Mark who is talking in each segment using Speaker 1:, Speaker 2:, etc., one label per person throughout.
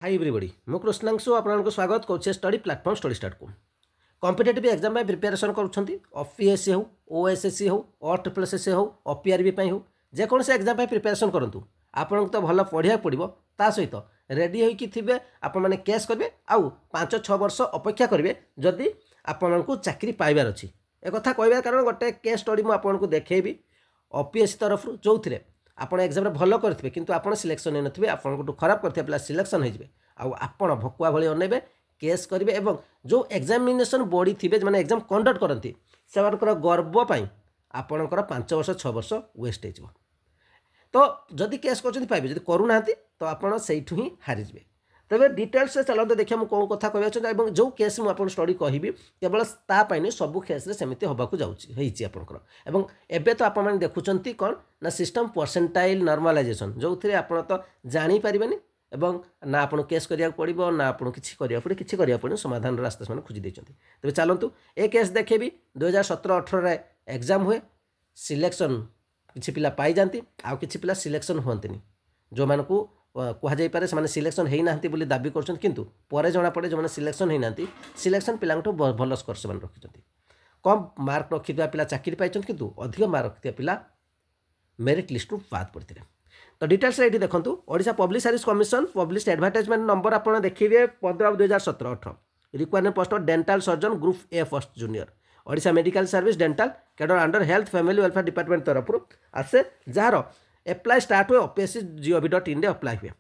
Speaker 1: High everybody मु कृष्णांशु आपको स्वागत करुचे स्टडी प्लाटफॉर्म स्टडी स्टार्ट को कॉम्पिटिटिव एग्जाम में प्रिपेरेसन करुँच ओपीएससी हो ओएसएससी हो OSSC हो OPRB हो जेकोसी एग्जाम प्रिपेरेसन करूँ आपन तो भल पढ़ा पड़ो ता सहित रेडी होते आपने केस करेंगे आउ 5-6 वर्ष अपेक्षा करेंगे जदि आपण को चाकरी पाइबार अच्छी एक कथा कहबार कारण गोटे केस स्टडी मुझे देखी OPSC तरफ जो थे आपड़ एग्जाम भल करेंगे किंतु आप सिलेक्शन नहीं नथिबे आपन खराब करथिबे पिला सिलेक्शन हो आपण भकुआ भली अनेबे केस करेंगे एवं जो एग्जामिनेशन बॉडी थे जो एग्जाम कंडक्ट करती से गर्व आपणकर 5 वर्ष 6 वर्ष वेस्ट हो तो जदि केस कर जदि करूना तो आपड़ से ही हारीजे तेज डिटेल्स चलते देखिए मुझे कौन कथा कहना जो केस मुझे स्टडी कहि केवल तापाई सब केस सेमती होबाक जाऊँगी आपंकर एवं तो आप देखुं कौन ना सिस्टम परसेंटाइल नॉर्मलाइजेशन जो थे आप तो जानीपारे एवं ना आपको केस करा पड़ो ना आपको किसी करा पड़े किसी करा पड़े समाधान रास्ता से खोजी देते तेज चलतु ए केस देखेबी 2017-18 एग्जाम हुए सिलेक्शन किसी पिला पाई जाती आउ किसी पिला सिलेक्शन हुए जो मानू कहुपर से सिलेक्शन होना दाबी कर जना पड़े जो सिलेक्शन होना सिलेक्शन पिला भल स्कोर से रखी कम मार्क रखी पिला चाकरी पाई किंतु अधिक मार्क रखी पिला मेरिट लिस्ट बाद पड़ते तो डिटेल्स ये देखो Odisha public service commission publish advertisement number आप देखिए 15/2017-18 requirement post of dental surgeon group A first junior Odisha medical service dental cadre under health family welfare department तरफ आसे जार एप्लाय स्टार्ट हुए opsc.gov.in अप्लाई हुए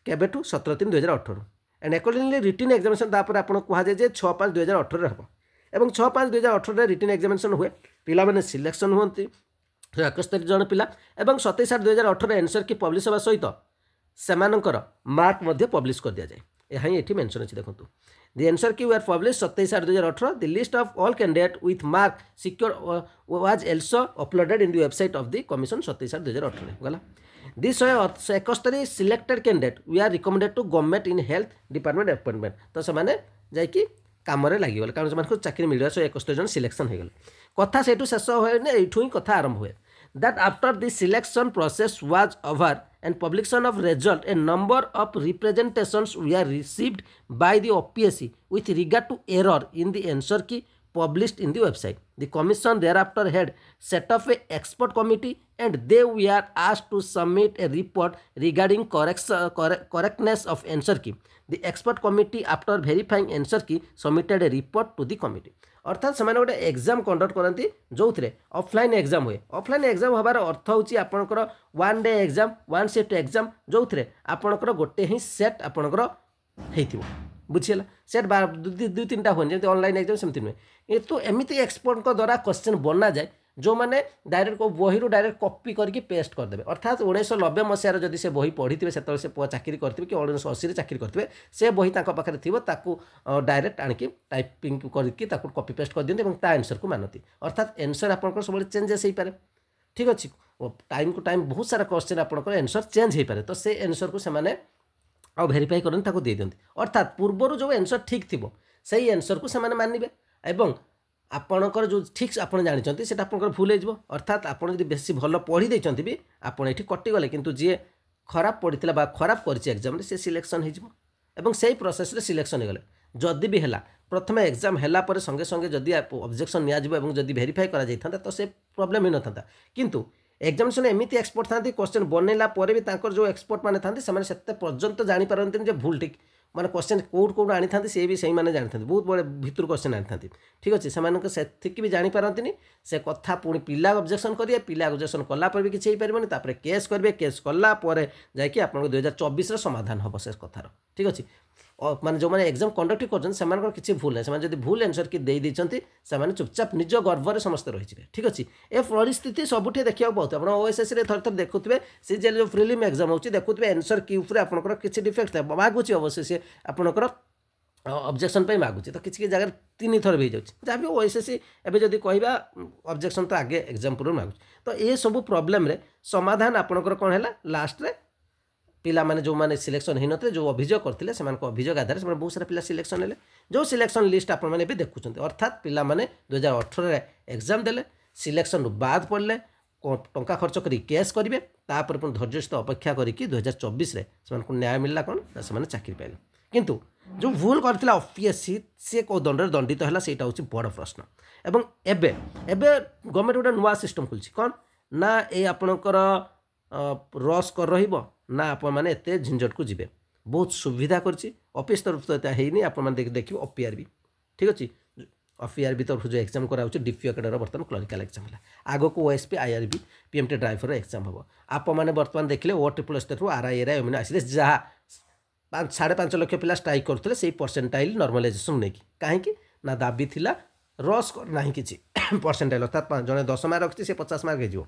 Speaker 1: केबेठू 17/3/2018 एंड अकॉर्डिंगली रिटन एग्जामिनेशन तापर आपन कहुए 6/5/2018 हम एवं 6/5/2018 रिटन एग्जामिनेशन हुए पिला माने सिलेक्शन हुए 71 जन पिला एवं 27/8/2018 एनसर की पब्लिश होगा सहित सेमानकर मार्क पब्लिश कर दिया जाए यहाँ ये मेंशन अच्छी देखो the answer key were publish 27/8/2018 the list of all candidate with mark secure was also uploaded in the website of the commission 27/8/2018 गला this 71 selected candidate we are recommended to government in health department appointment तो से जाकि काम लगिगले कारण से चाकरी मिलवा 71 जन सिलेक्शन हो कथा से शेष हुए यू ही कथा आरंभ हुए that after the selection process was over and publication of result a number of representations were received by the OPSC with regard to error in the answer key published in the website. The commission thereafter had set up a expert committee and they were asked to submit a report regarding correctness of answer key. The expert committee after verifying answer key submitted a report to the committee. अर्थात से गोटे exam conduct करती जो थे offline exam हुए offline exam हबार अर्थ हूँ आपंकर 1 डे एग्जाम 1 शिफ्ट एग्जाम जो थे आपंकर गोटे ही सेट आपंकर हो बुझीगला सेट 2-3टा हुए जमी ऑनलाइन एग्जाम सेमती नुहे तो एमती एक्सपर्ट द्वारा क्वेश्चन बना जाए जो मैंने डायरेक्ट बही डायरेक्ट कॉपी करके पेस्ट करदे अर्थात 1990 मसीहार जब से बही पढ़ी थे से चाकरी करेंगे कि 1980 चाकरी करेंगे से बही पाखे थी डायरेक्ट आणिकी टाइपिंग करके कॉपी पेस्ट कर दिखते और आंसर को मानती अर्थात आंसर आप सब चेंजेस हो पाए ठीक अच्छे टाइम को टाइम बहुत सारा क्वेश्चन आप आंसर चेंज हो पाए तो से आंसर को से भेरीफाई करते दे दिखती अर्थात पूर्वर जो आंसर ठीक थी से आंसर को मानवे एवं आपणकर जो ठीक आप जानते से भूल हो अर्थात आपड़ जब बेसी भल पढ़ी देते भी आपड़ ये कटिगले किंतु जी खराब पढ़ी खराब कर एग्जाम से सिलेक्शन हो से प्रोसेस सिलेक्शन हो गले जदि भी है प्रथम एग्जाम है संगे संगे जदि ऑब्जेक्शन नियाजिबो जदि वेरीफाई करा जाइथांता तो से प्रॉब्लम ही न था किंतु एग्जामिनेशन एमती एक्सपर्ट था क्वेश्चन बनैला भी जो एक्सपर्ट मैंने था पर्यंत जापारती भूल ठीक माने क्वेश्चन कौट आनी था सी भी सही मैंने जानी था बहुत बड़े भितर क्वेश्चन आनी था ठीक अच्छे से भी जापारती से कथा पुणी पिला ऑब्जेक्शन करेंगे पिला ऑब्जेक्शन कलापर भी किसी पारे केस करेंगे केस कलापर जाकि आप 2024 समाधान हम से कथार ठीक अच्छे माने जो मैंने एग्जाम कंडक्ट कर किसी भूल ना से भूल आंसर की दे देते चुपचाप निज गर्व समस्त रही ठीक अच्छे ए परिस्थिति सबुठी देखा बहुत आप OSSC थर थर देखुए सी जो प्रिलिम एग्जाम हो देखुए आंसर की आपंकर किसी डिफेक्ट था मागुच अवश्य सी आपंकर ऑब्जेक्शन पे मागुची तो किसी जगह 3 थर भी जहाँ भी OSSC एवं जब कह ऑब्जेक्शन तो आगे एग्जाम पूर्व मागुच तो ये सब प्रोब्लेम समाधान आपंकर कौन है लास्ट रे पिला माने जो माने सिलेक्शन हो नते जो अभियोग करते से अभियोग आधार से बहुत सारा पिला सिलेक्शन हेले जो सिलेक्शन लिस्ट आप देखुं अर्थात पिला माने 2018 एग्जाम देले सिलेक्शन बाद पड़े टंका खर्च कर केस करेंगे तापर पुणी धैर्य सहित अपेक्षा करके 2024 से न्याय मिलला कौन से चाकरी पाइले किंतु जो भूल करथिला ओपीएससी से कौ दंडर दंडित है सेटा हूँ बड़ प्रश्न एवं एबे गवर्नमेंट गोटे नुआ सिस्टम खुलछि कौन ना ये आपणकर रस कर रहिबो ना आपण माने एते झंझट को जिबे बहुत सुविधा करछि ऑफिस तरफ तो हेनी आपण माने देखिबो ओपीआरबी ठीक अछि ओपीआरबी तरफ जो एग्जाम करा होछि डीपीओ कैडर बर्तमान क्लरिकल एग्जाम है आगो को OSP IRB PMT driver exam हम आप मैंने बर्तमान देखिले ओ ट्रिपल एस रु आरआईआर एमने आसिले जहाँ 5.5 लाख पिला स्ट्राइक करते से परसेंटाइल नॉर्मलाइजेशन नहीं कहीं ना दाबी थिला रस ना कि परसेंटाइल अर्थात जड़े 10 मार्क रखी से 50 मार्क हो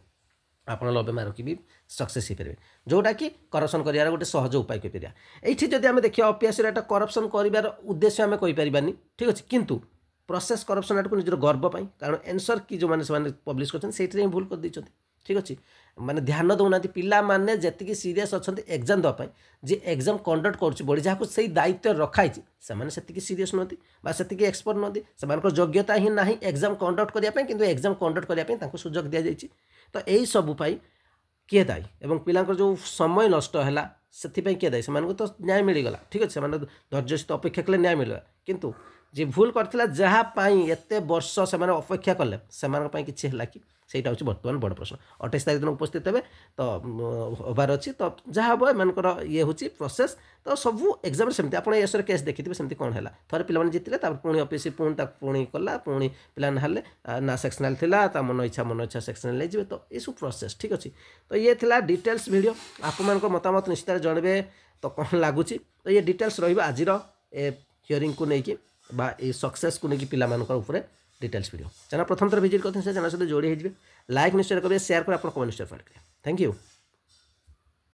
Speaker 1: आप 90 मार्क की भी सक्सेस हो पारे जोटा कि करप्शन करार गोटे सहज उपाय कहीपर ये जब आम देखिए ओपीएससी एटा करप्शन कर उद्देश्य आम कहीपरानी ठीक अच्छे किंतु प्रोसेस करप्शन आड़ को निजर गर्व पाई कारण एनसर कि जो मैंने पब्लिश कर भूल कर देते ठीक अच्छे माने ध्यान दौना पिला माने जति सीरीयस अच्छा एग्जाम देवाई जी एग्जाम कंडक्ट कर बड़ी जहाँ से दायित्व रखाई से सीरीयस नुहति से एक्सपर्ट नुहति से योग्यता ही ना एग्जाम कंडक्ट करने कि एग्जाम कंडक्ट करने सुजोग दि जाइए तो यही सबूपाई किए दायी एवं पिलांकर जो समय नष्ट है से किए दायी से तो न्याय मिलगला ठीक अच्छे धैर्य सहित अपेक्षा कले न्याय मिलगा किंतु जी भूल करथिला जहाँपाई एत वर्ष से अपेक्षा कले से किसी है कि सहीटा हूँ बर्तमान बड़ प्रश्न 28 तारीख दिन उपस्थित हे तो हबार अच्छी तो जहाँ हम एमकर ये हूँ प्रोसेस तो सबू एग्जाम सेमती आप एसर केस देखिए सेमती कौन है थोड़े पिलाने जीतिले पुणी ओपीएससी पुणी कला पुणी पिला ना ना सेक्शनाल था मन इच्छा सेक्शनाल नहीं जी तो ये सब प्रोसेस ठीक अच्छे तो ये थिला डिटेल्स वीडियो आप मतामत निश्चित जनबे तो कौन लगुच तो ये डिटेल्स रही हियरिंग को लेकिन ये सक्सेस को लेकिन पिला डिटेल्स वीडियो चैनल प्रथम थर विजिट करते हैं चैनल सहित जोड़ी हो लाइक निश्चय करेंगे शेयर कर कमेंट निश्चय करेंगे थैंक यू।